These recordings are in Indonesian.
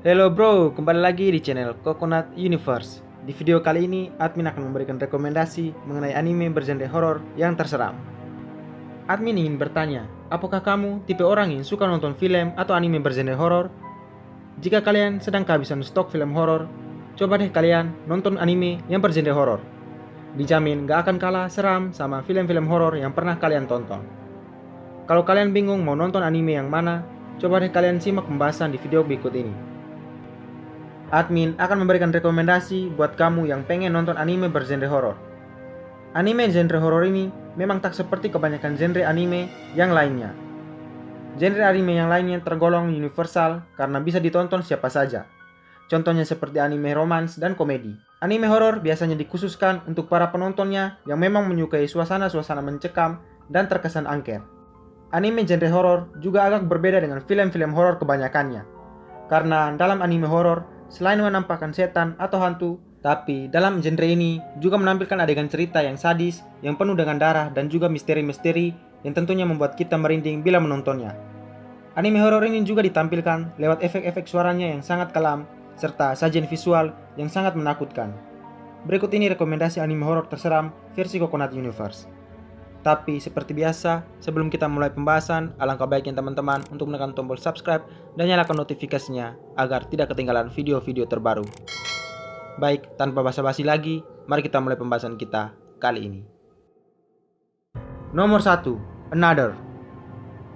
Halo bro, kembali lagi di channel Coconut Universe. Di video kali ini, admin akan memberikan rekomendasi mengenai anime bergenre horor yang terseram. Admin ingin bertanya, apakah kamu tipe orang yang suka nonton film atau anime bergenre horor? Jika kalian sedang kehabisan stok film horor, coba deh kalian nonton anime yang bergenre horor. Dijamin gak akan kalah seram sama film-film horor yang pernah kalian tonton. Kalau kalian bingung mau nonton anime yang mana, coba deh kalian simak pembahasan di video berikut ini. Admin akan memberikan rekomendasi buat kamu yang pengen nonton anime bergenre horor. Anime genre horor ini memang tak seperti kebanyakan genre anime yang lainnya. Genre anime yang lainnya tergolong universal karena bisa ditonton siapa saja. Contohnya seperti anime romans dan komedi. Anime horor biasanya dikhususkan untuk para penontonnya yang memang menyukai suasana-suasana mencekam dan terkesan angker. Anime genre horor juga agak berbeda dengan film-film horor kebanyakannya. Karena dalam anime horor, selain menampakkan setan atau hantu, tapi dalam genre ini juga menampilkan adegan cerita yang sadis, yang penuh dengan darah dan juga misteri-misteri yang tentunya membuat kita merinding bila menontonnya. Anime horor ini juga ditampilkan lewat efek-efek suaranya yang sangat kelam, serta sajian visual yang sangat menakutkan. Berikut ini rekomendasi anime horor terseram versi Coconut Universe. Tapi seperti biasa, sebelum kita mulai pembahasan, alangkah baiknya teman-teman untuk menekan tombol subscribe dan nyalakan notifikasinya agar tidak ketinggalan video-video terbaru. Baik, tanpa basa-basi lagi, mari kita mulai pembahasan kita kali ini. Nomor 1, Another.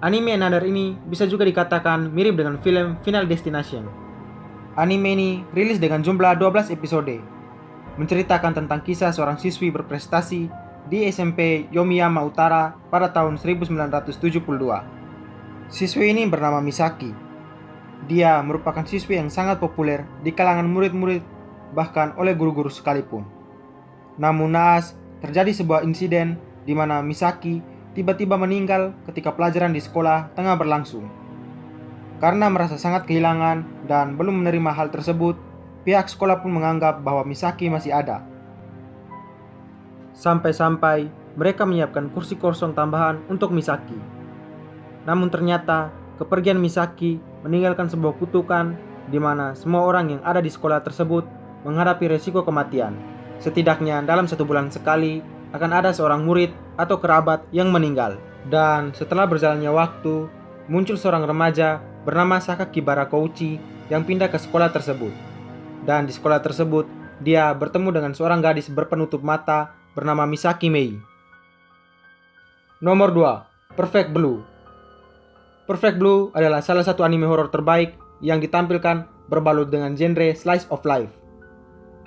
Anime Another ini bisa juga dikatakan mirip dengan film Final Destination. Anime ini rilis dengan jumlah 12 episode, menceritakan tentang kisah seorang siswi berprestasi di SMP Yomiyama Utara pada tahun 1972. Siswi ini bernama Misaki. Dia merupakan siswi yang sangat populer di kalangan murid-murid, bahkan oleh guru-guru sekalipun. Namun naas, terjadi sebuah insiden di mana Misaki tiba-tiba meninggal ketika pelajaran di sekolah tengah berlangsung. Karena merasa sangat kehilangan dan belum menerima hal tersebut, pihak sekolah pun menganggap bahwa Misaki masih ada. Sampai-sampai mereka menyiapkan kursi kosong tambahan untuk Misaki. Namun ternyata kepergian Misaki meninggalkan sebuah kutukan di mana semua orang yang ada di sekolah tersebut menghadapi resiko kematian. Setidaknya dalam 1 bulan sekali akan ada seorang murid atau kerabat yang meninggal. Dan setelah berjalannya waktu, muncul seorang remaja bernama Sakakibara Kouchi yang pindah ke sekolah tersebut. Dan di sekolah tersebut, dia bertemu dengan seorang gadis berpenutup mata bernama Misaki Mei. Nomor 2, Perfect Blue. Perfect Blue adalah salah satu anime horor terbaik yang ditampilkan berbalut dengan genre slice of life.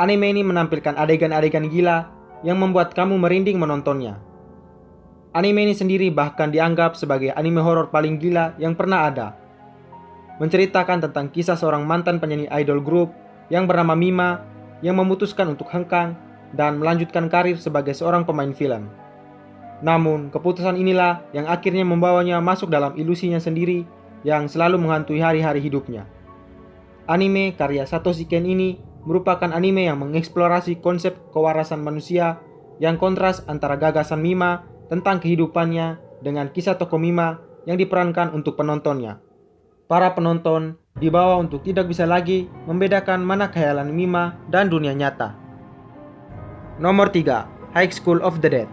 Anime ini menampilkan adegan-adegan gila yang membuat kamu merinding menontonnya. Anime ini sendiri bahkan dianggap sebagai anime horor paling gila yang pernah ada. Menceritakan tentang kisah seorang mantan penyanyi idol group yang bernama Mima yang memutuskan untuk hengkang dan melanjutkan karir sebagai seorang pemain film. Namun, keputusan inilah yang akhirnya membawanya masuk dalam ilusinya sendiri yang selalu menghantui hari-hari hidupnya. Anime karya Satoshi Kon ini merupakan anime yang mengeksplorasi konsep kewarasan manusia yang kontras antara gagasan Mima tentang kehidupannya dengan kisah tokoh Mima yang diperankan untuk penontonnya. Para penonton dibawa untuk tidak bisa lagi membedakan mana khayalan Mima dan dunia nyata. Nomor 3, High School of the Dead.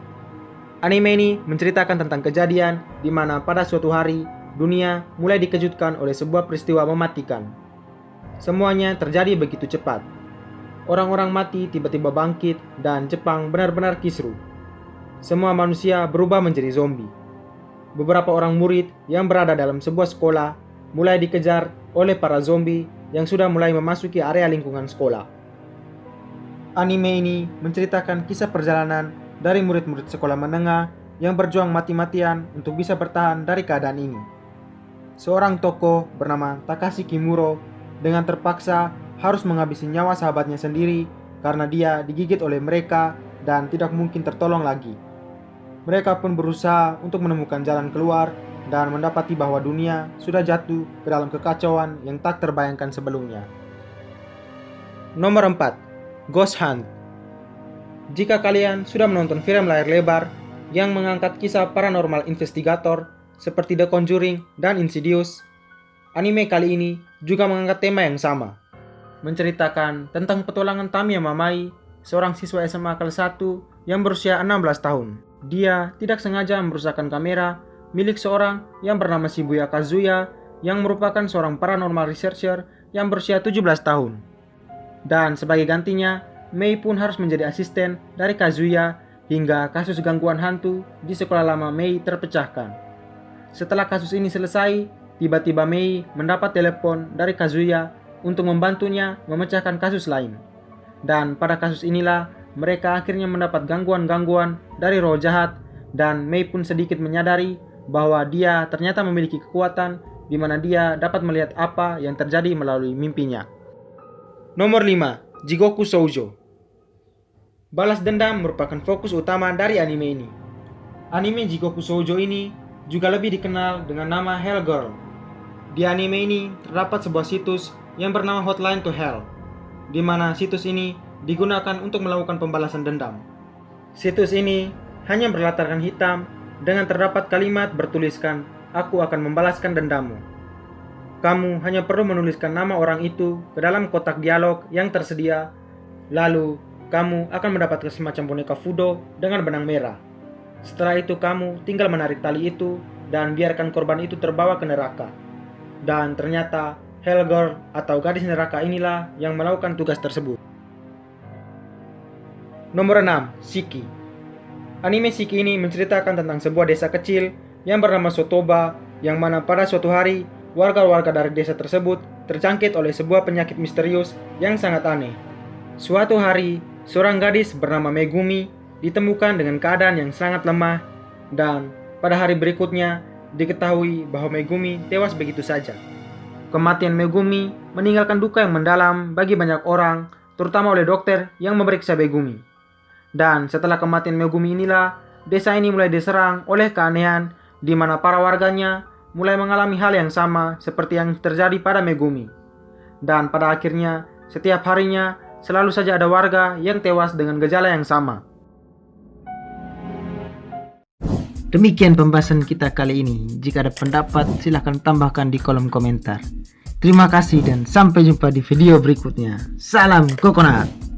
Anime ini menceritakan tentang kejadian di mana pada suatu hari dunia mulai dikejutkan oleh sebuah peristiwa mematikan. Semuanya terjadi begitu cepat. Orang-orang mati tiba-tiba bangkit dan Jepang benar-benar kisruh. Semua manusia berubah menjadi zombie. Beberapa orang murid yang berada dalam sebuah sekolah mulai dikejar oleh para zombie yang sudah mulai memasuki area lingkungan sekolah. Anime ini menceritakan kisah perjalanan dari murid-murid sekolah menengah yang berjuang mati-matian untuk bisa bertahan dari keadaan ini. Seorang tokoh bernama Takashi Kimuro dengan terpaksa harus menghabisi nyawa sahabatnya sendiri karena dia digigit oleh mereka dan tidak mungkin tertolong lagi. Mereka pun berusaha untuk menemukan jalan keluar dan mendapati bahwa dunia sudah jatuh ke dalam kekacauan yang tak terbayangkan sebelumnya. Nomor 4, Ghost Hunt. Jika kalian sudah menonton film layar lebar yang mengangkat kisah paranormal investigator seperti The Conjuring dan Insidious, anime kali ini juga mengangkat tema yang sama. menceritakan tentang petualangan Tamiya Mamai, seorang siswa SMA kelas 1 yang berusia 16 tahun. Dia tidak sengaja merusakkan kamera milik seorang yang bernama Shibuya Kazuya yang merupakan seorang paranormal researcher yang berusia 17 tahun. Dan sebagai gantinya, Mei pun harus menjadi asisten dari Kazuya hingga kasus gangguan hantu di sekolah lama Mei terpecahkan. Setelah kasus ini selesai, tiba-tiba Mei mendapat telepon dari Kazuya untuk membantunya memecahkan kasus lain. Dan pada kasus inilah mereka akhirnya mendapat gangguan-gangguan dari roh jahat, dan Mei pun sedikit menyadari bahwa dia ternyata memiliki kekuatan di mana dia dapat melihat apa yang terjadi melalui mimpinya. Nomor 5. Jigoku Shoujo. Balas dendam merupakan fokus utama dari anime ini. Anime Jigoku Shoujo ini juga lebih dikenal dengan nama Hell Girl. Di anime ini terdapat sebuah situs yang bernama Hotline to Hell, di mana situs ini digunakan untuk melakukan pembalasan dendam. Situs ini hanya berlatarkan hitam dengan terdapat kalimat bertuliskan, "Aku akan membalaskan dendammu." Kamu hanya perlu menuliskan nama orang itu ke dalam kotak dialog yang tersedia, lalu kamu akan mendapatkan semacam boneka Fudo dengan benang merah. Setelah itu kamu tinggal menarik tali itu dan biarkan korban itu terbawa ke neraka. Dan ternyata Hell Girl atau gadis neraka inilah yang melakukan tugas tersebut. Nomor 6. Shiki. Anime Shiki ini menceritakan tentang sebuah desa kecil yang bernama Sotoba, yang mana pada suatu hari warga-warga dari desa tersebut terjangkit oleh sebuah penyakit misterius yang sangat aneh. Suatu hari, seorang gadis bernama Megumi ditemukan dengan keadaan yang sangat lemah, dan pada hari berikutnya diketahui bahwa Megumi tewas begitu saja. Kematian Megumi meninggalkan duka yang mendalam bagi banyak orang, terutama oleh dokter yang memeriksa Megumi. Dan setelah kematian Megumi inilah, desa ini mulai diserang oleh keanehan, di mana para warganya mulai mengalami hal yang sama seperti yang terjadi pada Megumi. Dan pada akhirnya, setiap harinya selalu saja ada warga yang tewas dengan gejala yang sama. Demikian pembahasan kita kali ini. Jika ada pendapat, silahkan tambahkan di kolom komentar. Terima kasih dan sampai jumpa di video berikutnya. Salam Coconut.